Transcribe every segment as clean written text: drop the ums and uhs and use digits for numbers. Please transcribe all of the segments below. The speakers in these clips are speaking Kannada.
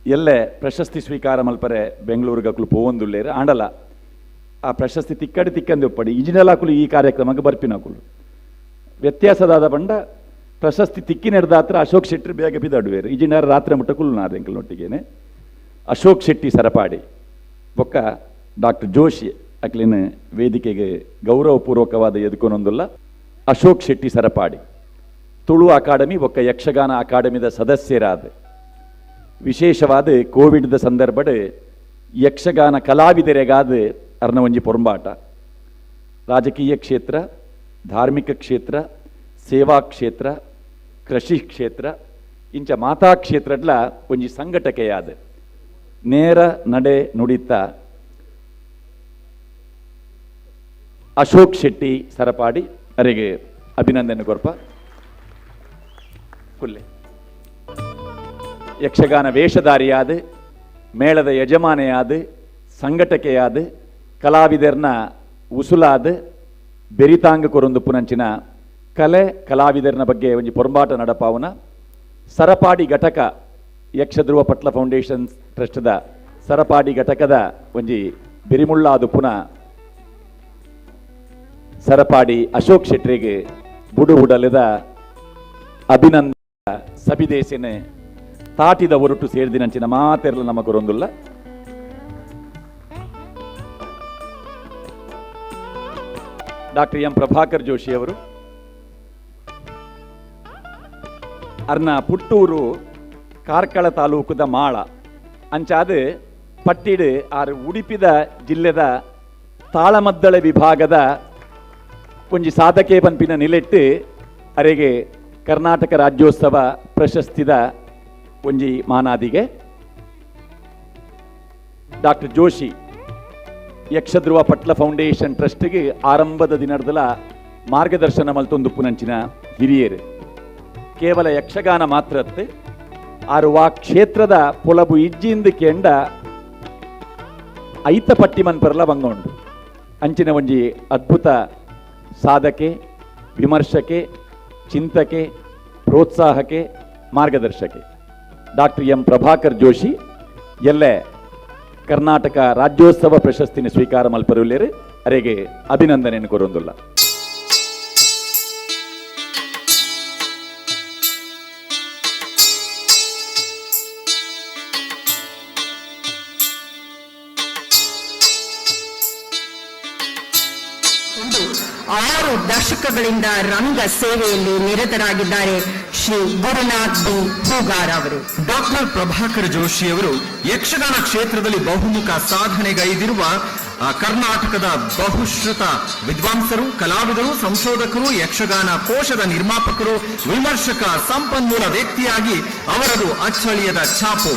ಎಲ್ಲೇ ಪ್ರಶಸ್ತಿ ಸ್ವೀಕಾರ ಮಲ್ಪರೆ ಬೆಂಗಳೂರಿಗಕ್ಕಲು ಪೋವೊಂದುಲ್ಲೇರು ಆಂಡಲ ಆ ಪ್ರಶಸ್ತಿ ತಿಕ್ಕಂದು ಒಪ್ಪಡಿ ಇಜಿನಲಾಕುಲು ಈ ಕಾರ್ಯಕ್ರಮಕ್ಕೆ ಬರ್ಪಿನಕುಲು ವ್ಯತ್ಯಾಸದಾದ ಬಂಡ ಪ್ರಶಸ್ತಿ ತಿಕ್ಕಿ ನಡೆದಾತ್ರ ಅಶೋಕ್ ಶೆಟ್ಟಿ ಬೇಗ ಬಿದ್ದಾಡುವೇರು ಇಜಿನಾರ ರಾತ್ರಿ ಮುಟ್ಟಕುಲು ನಾರೆಂಕಲ್ನೊಟ್ಟಿಗೇನೆ ಅಶೋಕ್ ಶೆಟ್ಟಿ ಸರಪಾಡಿ ಬೊಕ್ಕ ಡಾಕ್ಟರ್ ಜೋಶಿ ಅಕ್ಲಿನ ವೇದಿಕೆಗೆ ಗೌರವಪೂರ್ವಕವಾದ ಎದುಕೊನೊಂದುಲ್ಲ ಅಶೋಕ್ ಶೆಟ್ಟಿ ಸರಪಾಡಿ ತುಳು ಅಕಾಡೆಮಿ ಬೊಕ್ಕ ಯಕ್ಷಗಾನ ಅಕಾಡೆಮಿದ ಸದಸ್ಯರಾದ ವಿಶೇಷವಾದ ಕೋವಿಡ್ದ ಸಂದರ್ಭಡ್ ಯಕ್ಷಗಾನ ಕಲಾವಿದರಿಗಾದ ಅರ್ನ ಒಂಜಿ ಪೊರಂಬಾಟ ರಾಜಕೀಯ ಕ್ಷೇತ್ರ ಧಾರ್ಮಿಕ ಕ್ಷೇತ್ರ ಸೇವಾ ಕ್ಷೇತ್ರ ಕೃಷಿ ಕ್ಷೇತ್ರ ಇಂಚ ಮಾತಾ ಕ್ಷೇತ್ರಡ್ಲ ಒಂಜಿ ಸಂಘಟಕೆಯಾದ ನೇರ ನಡೆ ನುಡಿತ ಅಶೋಕ್ ಶೆಟ್ಟಿ ಸರಪಾಡಿ ಅವರಿಗೆ ಅಭಿನಂದನೆ ಕೊರ್ಪ ಕುಲ್ಲೆ ಯಕ್ಷಗಾನ ವೇಷಧಾರಿಯಾದ ಮೇಳದ ಯಜಮಾನೆಯಾದ ಸಂಘಟಕೆಯಾದ ಕಲಾವಿದರ್ನ ಉಸುಲಾದ ಬೆರಿತಾಂಗ ಕೊರೊಂದು ಪುನಂಚಿನ ಕಲೆ ಕಲಾವಿದರ್ನ ಬಗ್ಗೆ ಒಂಜಿ ಪೊರಂಬಾಟ ನಡಪಾವನ ಸರಪಾಡಿ ಘಟಕ ಯಕ್ಷಧ್ರುವ ಪಟ್ಲ ಫೌಂಡೇಶನ್ ಟ್ರಸ್ಟ್ದ ಸರಪಾಡಿ ಘಟಕದ ಒಂಜಿ ಬೆರಿಮುಳ್ಳಾದು ಪುನ ಸರಪಾಡಿ ಅಶೋಕ್ ಶೆಟ್ರಿಗೆ ಬುಡುಬುಡಲೆದ ಅಭಿನಂದನ ಸಬಿದೇಸಿನ ತಾಟಿದ ಹೊರಟು ಸೇರಿದಿನಂಚಿನ ಮಾತೆರಲು ನಮಗೊರೊಂದುಲ್ಲ ಡಾಕ್ಟರ್ ಎಂ ಪ್ರಭಾಕರ್ ಜೋಶಿ ಅವರು ಅರ್ನ ಪುಟ್ಟೂರು ಕಾರ್ಕಳ ತಾಲೂಕದ ಮಾಳ ಅಂಚಾದ ಪಟ್ಟಿಡ್ ಆರು ಉಡುಪಿದ ಜಿಲ್ಲೆದ ತಾಳಮದ್ದಳೆ ವಿಭಾಗದ ಒಂಜಿ ಸಾಧಕೆ ಪನ್ಪಿನ ನಿಲೆಟ್ಟು ಅರೆಗೆ ಕರ್ನಾಟಕ ರಾಜ್ಯೋತ್ಸವ ಪ್ರಶಸ್ತಿದ ಒಂಜಿ ಮಾನಾದಿಗೆ ಡಾಕ್ಟರ್ ಜೋಶಿ ಯಕ್ಷಧ್ರುವ ಪಟ್ಲ ಫೌಂಡೇಶನ್ ಟ್ರಸ್ಟ್ಗೆ ಆರಂಭದ ದಿನದಲ ಮಾರ್ಗದರ್ಶನ ಮಲ್ತೊಂದು ಪುನಂಚಿನ ಹಿರಿಯರು ಕೇವಲ ಯಕ್ಷಗಾನ ಮಾತ್ರತ್ತೆ ಆರು ವಾ ಕ್ಷೇತ್ರದ ಪೊಲಬು ಇಜ್ಜಿಂದು ಕೆಂಡ ಐತ ಪಟ್ಟಿ ಮನ್ಪರ್ಲ ಬಂಗೊಂಡು ಅಂಚಿನ ಒಂಜಿ ಅದ್ಭುತ ಸಾಧಕೆ ವಿಮರ್ಶಕೆ ಚಿಂತಕೆ ಪ್ರೋತ್ಸಾಹಕೆ ಮಾರ್ಗದರ್ಶಕೆ ಡಾಕ್ಟರ್ ಎಂ ಪ್ರಭಾಕರ್ ಜೋಶಿ ಎಲ್ಲೇ ಕರ್ನಾಟಕ ರಾಜ್ಯೋತ್ಸವ ಪ್ರಶಸ್ತಿನ ಸ್ವೀಕಾರ ಮಲ್ಪರುಲ್ಲೇರು ಅವರಿಗೆ ಅಭಿನಂದನೆಯನ್ನು ಕೊರೊಂದುಲ್ಲ ಆರು ದಶಕಗಳಿಂದ ರಂಗ ಸೇವೆಯಲ್ಲಿ ನಿರತರಾಗಿದ್ದಾರೆ ಶ್ರೀ ಗುರುನಾಥ್ ಬಿ ಹೂಗಾರ್ ಅವರು. ಡಾಕ್ಟರ್ ಪ್ರಭಾಕರ್ ಜೋಶಿ ಅವರು ಯಕ್ಷಗಾನ ಕ್ಷೇತ್ರದಲ್ಲಿ ಬಹುಮುಖ ಸಾಧನೆಗೈದಿರುವ ಕರ್ನಾಟಕದ ಬಹುಶ್ರುತ ವಿದ್ವಾಂಸರು, ಕಲಾವಿದರು, ಸಂಶೋಧಕರು, ಯಕ್ಷಗಾನ ಕೋಶದ ನಿರ್ಮಾಪಕರು, ವಿಮರ್ಶಕ, ಸಂಪನ್ಮೂಲ ವ್ಯಕ್ತಿಯಾಗಿ ಅವರದು ಅಚ್ಚಳಿಯದ ಛಾಪು.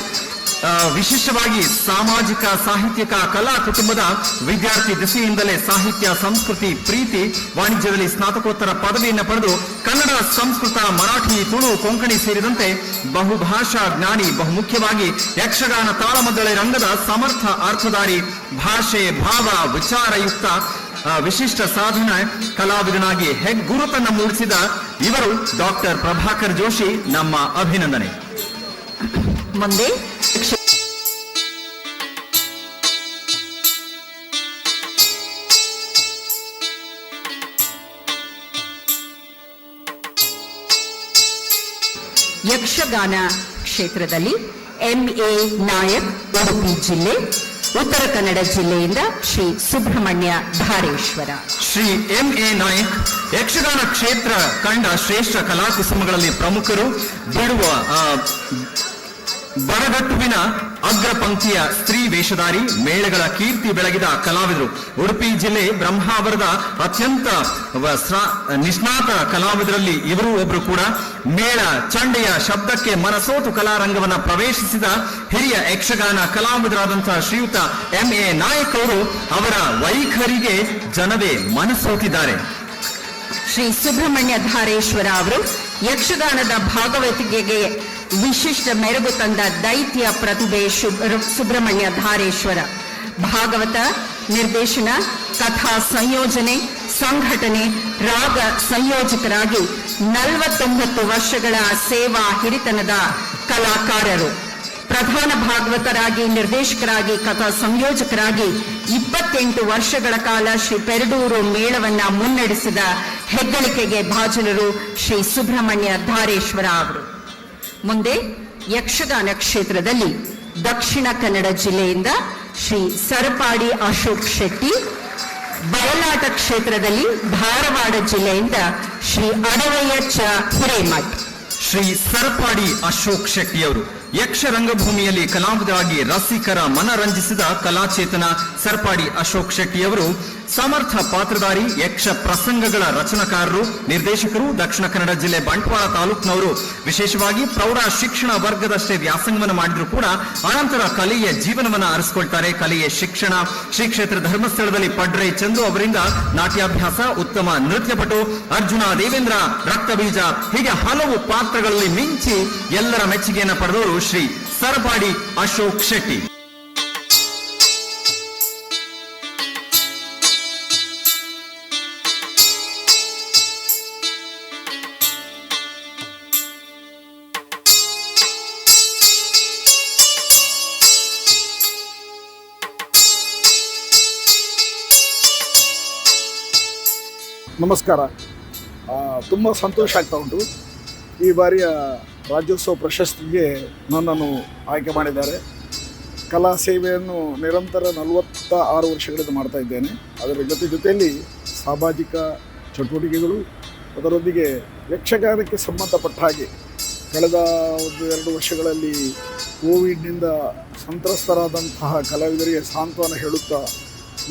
ವಿಶೇಷವಾಗಿ ಸಾಮಾಜಿಕ ಸಾಹಿತ್ಯಕ ಕಲಾ ಕುಟುಂಬದ ವಿದ್ಯಾರ್ಥಿ ದಿಸೆಯಿಂದಲೇ ಸಾಹಿತ್ಯ, ಸಂಸ್ಕೃತಿ, ಪ್ರೀತಿ, ವಾಣಿಜ್ಯದಲ್ಲಿ ಸ್ನಾತಕೋತ್ತರ ಪದವಿಯನ್ನು ಪಡೆದು ಕನ್ನಡ, ಸಂಸ್ಕೃತ, ಮರಾಠಿ, ತುಳು, ಕೊಂಕಣಿ ಸೇರಿದಂತೆ ಬಹುಭಾಷಾ ಜ್ಞಾನಿ, ಬಹುಮುಖ್ಯವಾಗಿ ಯಕ್ಷಗಾನ ತಾಳಮದ್ದಳೆ ರಂಗದ ಸಮರ್ಥ ಅರ್ಥಧಾರಿ, ಭಾಷೆ, ಭಾವ, ವಿಚಾರಯುಕ್ತ ವಿಶಿಷ್ಟ ಸಾಧನ ಕಲಾವಿದನಾಗಿ ಹೆಗ್ಗುರುತನ್ನು ಮೂಡಿಸಿದ ಇವರು ಡಾಕ್ಟರ್ ಪ್ರಭಾಕರ್ ಜೋಶಿ ನಮ್ಮ ಅಭಿನಂದನೆ. ಮುಂದೆ ಯಕ್ಷಗಾನ ಕ್ಷೇತ್ರದಲ್ಲಿ ಎಂಎ ನಾಯಕ್, ಉಡುಪಿ ಜಿಲ್ಲೆ, ಉತ್ತರ ಕನ್ನಡ ಜಿಲ್ಲೆಯಿಂದ ಶ್ರೀ ಸುಬ್ರಹ್ಮಣ್ಯ ಧಾರೇಶ್ವರ. ಶ್ರೀ ಎಂಎ ನಾಯಕ್ ಯಕ್ಷಗಾನ ಕ್ಷೇತ್ರ ಕಂಡ ಶ್ರೇಷ್ಠ ಕಲಾಕುಸುಮಗಳಲ್ಲಿ ಪ್ರಮುಖರು. ಬಿಡುವ ಬರಗಟ್ಟುವಿನ ಅಗ್ರ ಪಂಕ್ತಿಯ ಸ್ತ್ರೀ ವೇಷಧಾರಿ, ಮೇಳಗಳ ಕೀರ್ತಿ ಬೆಳಗಿದ ಕಲಾವಿದರು. ಉಡುಪಿ ಜಿಲ್ಲೆ ಬ್ರಹ್ಮಾವರದ ಅತ್ಯಂತ ನಿಷ್ಣಾತ ಕಲಾವಿದರಲ್ಲಿ ಇವರು ಒಬ್ಬರು ಕೂಡ. ಮೇಳ ಚಂಡೆಯ ಶಬ್ದಕ್ಕೆ ಮನಸೋತು ಕಲಾರಂಗವನ್ನು ಪ್ರವೇಶಿಸಿದ ಹಿರಿಯ ಯಕ್ಷಗಾನ ಕಲಾವಿದರಾದಂತಹ ಶ್ರೀಯುತ ಎಂಎ ನಾಯಕ್ ಅವರು ಅವರ ವೈಖರಿಗೆ ಜನವೇ ಮನಸೋತಿದ್ದಾರೆ. ಶ್ರೀ ಸುಬ್ರಹ್ಮಣ್ಯ ಧಾರೇಶ್ವರ ಅವರು ಯಕ್ಷಗಾನದ ಭಾಗವತಿಕೆಗೆ ವಿಶಿಷ್ಟ ಮೆರುಗು ತಂದ ದೈತ್ಯ ಪ್ರತಿಭೆ ಸುಬ್ರಹ್ಮಣ್ಯ ಧಾರೇಶ್ವರ. ಭಾಗವತ ನಿರ್ದೇಶನ, ಕಥಾ ಸಂಯೋಜನೆ, ಸಂಘಟನೆ, ರಾಗ ಸಂಯೋಜಕರಾಗಿ 49 ವರ್ಷಗಳ ಸೇವಾ ಹಿರಿತನದ ಕಲಾಕಾರರು. ಪ್ರಧಾನ ಭಾಗವತರಾಗಿ, ನಿರ್ದೇಶಕರಾಗಿ, ಕಥಾ ಸಂಯೋಜಕರಾಗಿ 28 ವರ್ಷಗಳ ಕಾಲ ಶ್ರೀ ಪೆರಡೂರು ಮೇಳವನ್ನ ಮುನ್ನಡೆಸಿದ ಹೆಗ್ಗಳಿಕೆಗೆ ಭಾಜನರು ಶ್ರೀ ಸುಬ್ರಹ್ಮಣ್ಯ ಧಾರೇಶ್ವರ ಅವರು. ಮುಂದೆ ಯಕ್ಷಗಾನ ಕ್ಷೇತ್ರದಲ್ಲಿ ದಕ್ಷಿಣ ಕನ್ನಡ ಜಿಲ್ಲೆಯಿಂದ ಶ್ರೀ ಸರಪಾಡಿ ಅಶೋಕ್ ಶೆಟ್ಟಿ, ಬಯಲಾಟ ಕ್ಷೇತ್ರದಲ್ಲಿ ಧಾರವಾಡ ಜಿಲ್ಲೆಯಿಂದ ಶ್ರೀ ಅಡವಯ್ಯ ಚ ಹಿರೇಮಠ್. ಶ್ರೀ ಸರಪಾಡಿ ಅಶೋಕ್ ಶೆಟ್ಟಿಯವರು ಯಕ್ಷ ರಂಗಭೂಮಿಯಲ್ಲಿ ಕಲಾವಿದರಾಗಿ ರಸಿಕರ ಮನರಂಜಿಸಿದ ಕಲಾಚೇತನ ಸರಪಾಡಿ ಅಶೋಕ್ ಶೆಟ್ಟಿಯವರು ಸಮರ್ಥ ಪಾತ್ರಧಾರಿ, ಯಕ್ಷ ಪ್ರಸಂಗಗಳ ರಚನಾಕಾರರು, ನಿರ್ದೇಶಕರು, ದಕ್ಷಿಣ ಕನ್ನಡ ಜಿಲ್ಲೆ ಬಂಟ್ವಾಳ ತಾಲೂಕಿನವರು. ವಿಶೇಷವಾಗಿ ಪ್ರೌಢ ಶಿಕ್ಷಣ ವರ್ಗದಷ್ಟೇ ವ್ಯಾಸಂಗವನ್ನು ಮಾಡಿದ್ರು ಕೂಡ ಅನಂತರ ಕಲೆಯ ಜೀವನವನ್ನು ಅರಸಿಕೊಳ್ತಾರೆ. ಕಲೆಯ ಶಿಕ್ಷಣ ಶ್ರೀ ಕ್ಷೇತ್ರ ಧರ್ಮಸ್ಥಳದಲ್ಲಿ ಪಡ್ರೆ ಚಂದು ಅವರಿಂದ ನಾಟ್ಯಾಭ್ಯಾಸ, ಉತ್ತಮ ನೃತ್ಯಪಟು, ಅರ್ಜುನ, ದೇವೇಂದ್ರ, ರಕ್ತಬೀಜ ಹೀಗೆ ಹಲವು ಪಾತ್ರಗಳಲ್ಲಿ ಮಿಂಚಿ ಎಲ್ಲರ ಮೆಚ್ಚುಗೆಯನ್ನು ಪಡೆದವರು ಶ್ರೀ ಸರಪಾಡಿ ಅಶೋಕ್ ಶೆಟ್ಟಿ. ನಮಸ್ಕಾರ. ತುಂಬ ಸಂತೋಷ ಆಗ್ತಾ ಉಂಟು. ಈ ಬಾರಿಯ ರಾಜ್ಯೋತ್ಸವ ಪ್ರಶಸ್ತಿಗೆ ನನ್ನನ್ನು ಆಯ್ಕೆ ಮಾಡಿದ್ದಾರೆ. ಕಲಾ ಸೇವೆಯನ್ನು ನಿರಂತರ 46 ವರ್ಷಗಳಿಂದ ಮಾಡ್ತಾ ಇದ್ದೇನೆ. ಅದರ ಜೊತೆಯಲ್ಲಿ ಸಾಮಾಜಿಕ ಚಟುವಟಿಕೆಗಳು, ಅದರೊಂದಿಗೆ ಯಕ್ಷಗಾನಕ್ಕೆ ಸಂಬಂಧಪಟ್ಟ ಹಾಗೆ ಕಳೆದ 1-2 ವರ್ಷಗಳಲ್ಲಿ ಕೋವಿಡ್ನಿಂದ ಸಂತ್ರಸ್ತರಾದಂತಹ ಕಲಾವಿದರಿಗೆ ಸಾಂತ್ವನ ಹೇಳುತ್ತಾ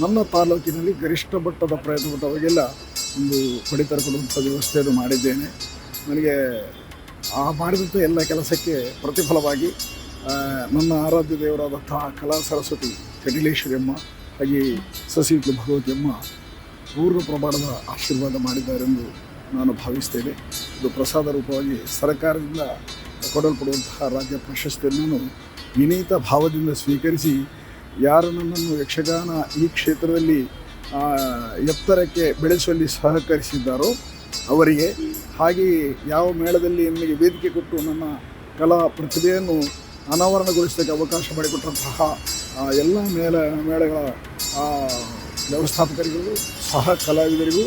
ನನ್ನ ತಾಲೂಕಿನಲ್ಲಿ ಗರಿಷ್ಠ ಮಟ್ಟದ ಪ್ರಯತ್ನ ಪಟ್ಟವರಿಗೆಲ್ಲ ಒಂದು ಪಡಿತರ ಕೊಡುವಂಥ ವ್ಯವಸ್ಥೆಯನ್ನು ಮಾಡಿದ್ದೇನೆ. ನನಗೆ ಆ ಮಾಡಿದಂಥ ಎಲ್ಲ ಕೆಲಸಕ್ಕೆ ಪ್ರತಿಫಲವಾಗಿ ನನ್ನ ಆರಾಧ್ಯ ದೇವರಾದಂತಹ ಕಲಾ ಸರಸ್ವತಿ ಚಟಿಲೇಶ್ವರಿಯಮ್ಮ ಹಾಗೆ ಸಸಿವಿಕೆ ಭಗವತಿಯಮ್ಮ ಪೂರ್ಣ ಪ್ರಮಾಣದ ಆಶೀರ್ವಾದ ಮಾಡಿದ್ದಾರೆಂದು ನಾನು ಭಾವಿಸ್ತೇನೆ. ಇದು ಪ್ರಸಾದ ರೂಪವಾಗಿ ಸರ್ಕಾರದಿಂದ ಕೊಡಲ್ಪಡುವಂತಹ ರಾಜ್ಯ ಪ್ರಶಸ್ತಿಯನ್ನು ನಾನು ವಿನೀತ ಭಾವದಿಂದ ಸ್ವೀಕರಿಸಿ, ಯಾರು ನನ್ನನ್ನು ಯಕ್ಷಗಾನ ಈ ಕ್ಷೇತ್ರದಲ್ಲಿ ಎತ್ತರಕ್ಕೆ ಬೆಳೆಸುವಲ್ಲಿ ಸಹಕರಿಸಿದ್ದಾರೋ ಅವರಿಗೆ, ಹಾಗೆಯೇ ಯಾವ ಮೇಳದಲ್ಲಿ ನನಗೆ ವೇದಿಕೆ ಕೊಟ್ಟು ನನ್ನ ಕಲಾ ಪ್ರತಿಭೆಯನ್ನು ಅನಾವರಣಗೊಳಿಸೋಕ್ಕೆ ಅವಕಾಶ ಮಾಡಿಕೊಟ್ಟಂತಹ ಎಲ್ಲ ಮೇಳಗಳ ವ್ಯವಸ್ಥಾಪಕರಿಗೂ, ಸಹ ಕಲಾವಿದರಿಗೂ,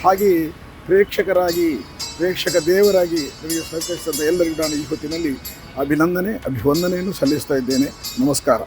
ಹಾಗೆಯೇ ಪ್ರೇಕ್ಷಕ ದೇವರಾಗಿ ನನಗೆ ಸಹಕರಿಸಿದಂಥ ಎಲ್ಲರಿಗೂ ನಾನು ಈ ಹೊತ್ತಿನಲ್ಲಿ ಅಭಿವಂದನೆಯನ್ನು ಸಲ್ಲಿಸ್ತಾ ಇದ್ದೇನೆ. ನಮಸ್ಕಾರ.